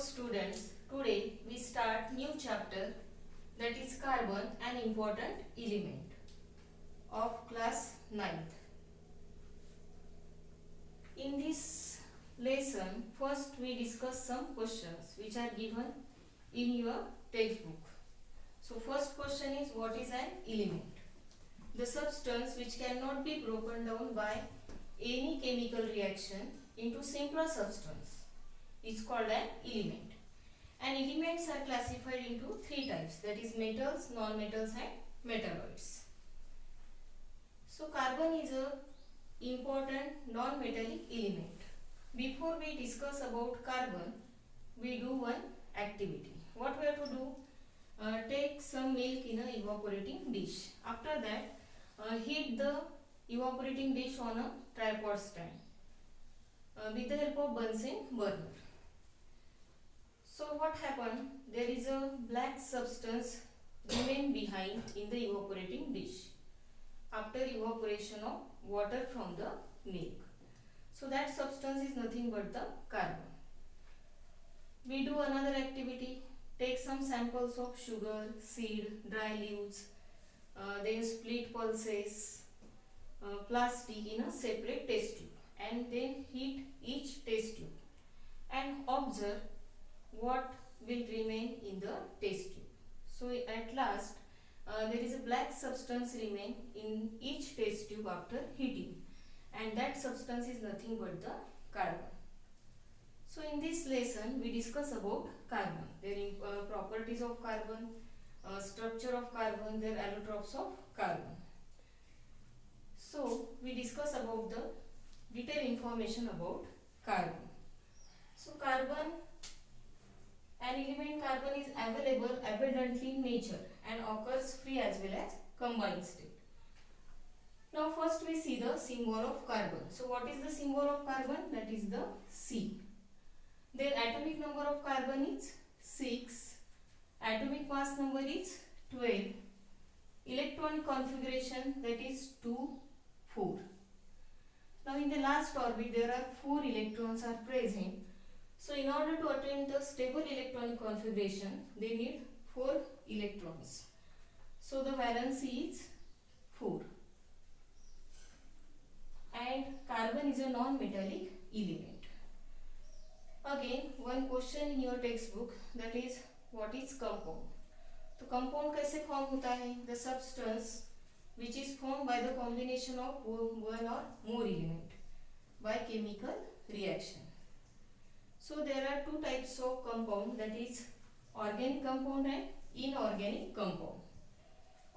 students, today we start new chapter, that is carbon, an important element of class 9th. In this lesson, first we discuss some questions which are given in your textbook. So first question is, what is an element? The substance which cannot be broken down by any chemical reaction into simpler substance is called an element. And elements are classified into three types, that is metals, non-metals and metalloids. So carbon is a important non-metallic element. Before we discuss about carbon, we do one activity. What we have to do? Take some milk in a evaporating dish. After that, heat the evaporating dish on a tripod stand with the help of Bunsen burner. So what happened? There is a black substance remain behind in the evaporating dish after evaporation of water from the milk. So that substance is nothing but the carbon. We do another activity. Take some samples of sugar, seed, dry leaves, then split pulses, plastic in a separate test tube, and then heat each test tube and observe what will remain in the test tube. So at last there is a black substance remain in each test tube after heating, and that substance is nothing but the carbon. So in this lesson we discuss about carbon, their properties of carbon, structure of carbon, their allotropes of carbon. So we discuss about the detailed information about carbon. So carbon, an element carbon is available abundantly in nature and occurs free as well as combined state. Now first we see the symbol of carbon. So what is the symbol of carbon? That is the C. Their atomic number of carbon is 6. Atomic mass number is 12. Electron configuration, that is 2, 4. Now in the last orbit there are 4 electrons are present. So in order to attain the stable electronic configuration, they need 4 electrons. So the valency is 4. And carbon is a non-metallic element. Again, one question in your textbook, that is, what is compound? तो compound कैसे form होता है? The substance which is formed by the combination of one or more element by chemical reaction. So there are two types of compound, that is organic compound and inorganic compound.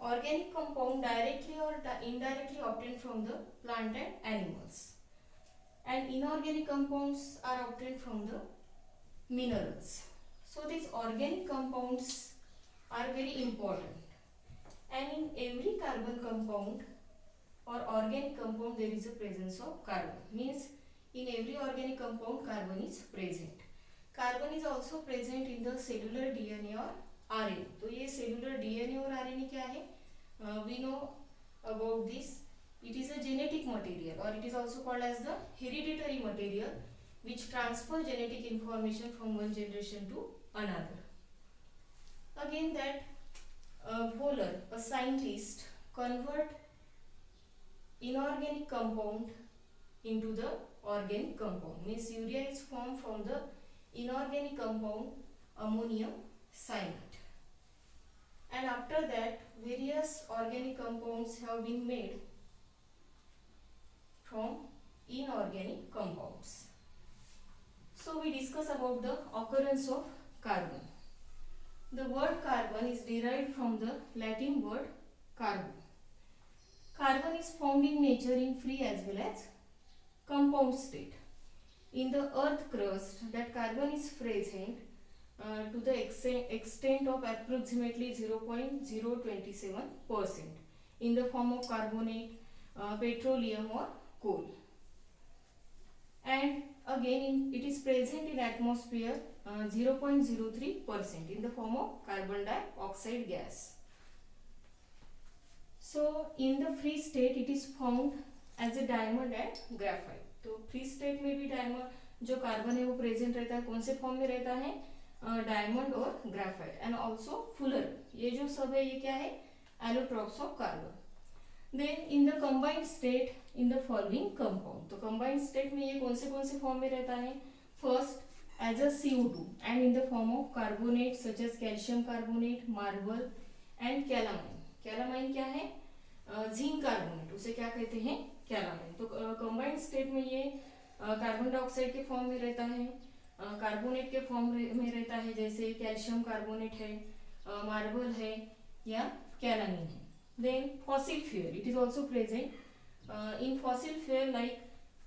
Organic compound directly or indirectly obtained from the plant and animals, and inorganic compounds are obtained from the minerals. So these organic compounds are very important, and in every carbon compound or organic compound there is a presence of carbon. Means in every organic compound carbon is present. Carbon is also present in the cellular DNA or RNA. तो ये cellular DNA और RNA क्या है? We know about this. It is a genetic material, or it is also called as the hereditary material, which transfer genetic information from one generation to another. Again, that Wohler, a scientist, convert inorganic compound into the organic compound. Means urea is formed from the inorganic compound ammonium cyanide. And after that, various organic compounds have been made from inorganic compounds. So we discuss about the occurrence of carbon. The word carbon is derived from the Latin word carbo. Carbon is found in nature in free as well as compound state. In the earth crust, that carbon is present to the extent of approximately 0.027% in the form of carbonate, petroleum or coal. And again it is present in atmosphere 0.03% in the form of carbon dioxide gas. So in the free state it is found as a diamond and graphite. तो free state में भी diamond जो carbon है वो present रहता है. कौन से फॉर्म में रहता है? डायमंड और ग्रेफाइट एंड ऑल्सो फुलर, ये जो सब है ये क्या है, allotropes of carbon. Then in the combined state in the following compound, तो कंबाइंड स्टेट में ये कौन से फॉर्म में रहता है, first as a CO2 and in the form of carbonate such as calcium carbonate, marble and calamine। calamine क्या है, जिंक कार्बोनेट, उसे क्या कहते हैं, कैलामाइन। तो कंबाइंड स्टेट में ये कार्बन डाइऑक्साइड के फॉर्म में रहता है, कार्बोनेट के फॉर्म में रहता है, जैसे कैल्शियम कार्बोनेट है, मार्बल है या कैलामाइन है। Then fossil fuel, it is also present in fossil fuel like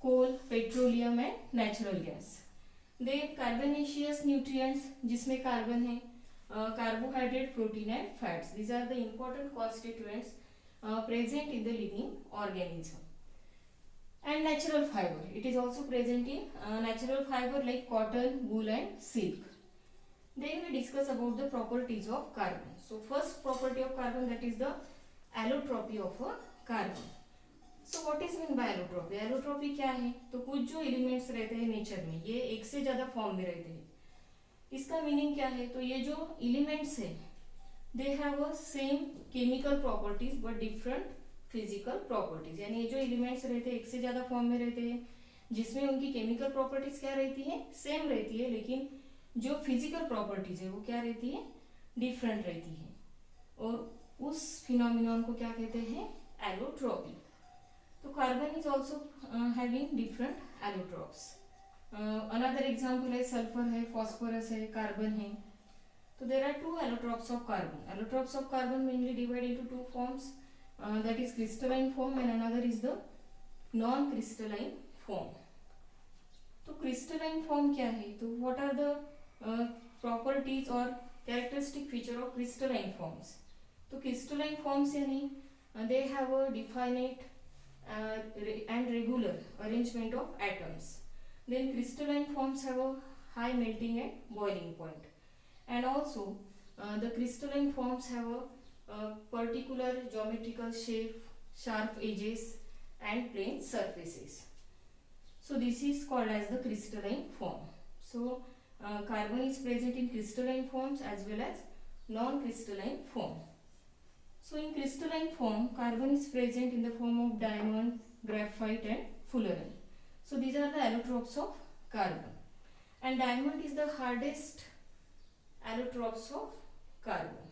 coal, petroleum and natural gas. Then carbonaceous nutrients, जिसमें कार्बन है, carbohydrate, protein and fats, these are the important constituents present in the living organism। And natural fiber, it is also present in natural fiber like cotton, wool and silk। Then we discuss about the properties of carbon। So first property of carbon, that is the allotropy of a carbon। So what is mean by allotropy? allotropy क्या है, तो कुछ जो elements रहते हैं nature में, ये एक से ज्यादा फॉर्म में रहते हैं। इसका मीनिंग क्या है, तो ये जो एलिमेंट्स है they have a same chemical properties but different physical properties। यानी ये जो एलिमेंट्स रहते हैं एक से ज्यादा फॉर्म में रहते हैं, जिसमें उनकी केमिकल प्रॉपर्टीज क्या रहती है, सेम रहती है, लेकिन जो फिजिकल प्रॉपर्टीज है वो क्या रहती है, डिफरेंट रहती है, और उस फिनोमिनन को क्या कहते हैं, एलोट्रोपी। तो carbon is also having different allotropes. Another example है सल्फर है, फॉस्फोरस है, कार्बन है। So there are two allotropes of carbon। Allotropes of carbon mainly divide into two forms, that is crystalline form and another is the non-crystalline form। तो crystalline form क्या है, तो what are the properties or characteristic feature of crystalline forms? तो crystalline forms यानी they have a definite and regular arrangement of atoms। Then crystalline forms have a high melting and boiling point। And also the crystalline forms have a particular geometrical shape, sharp edges and plane surfaces। So this is called as the crystalline form। So carbon is present in crystalline forms as well as non-crystalline form। So in crystalline form, carbon is present in the form of diamond, graphite and fullerene। So these are the allotropes of carbon, and diamond is the hardest allotropes of carbon।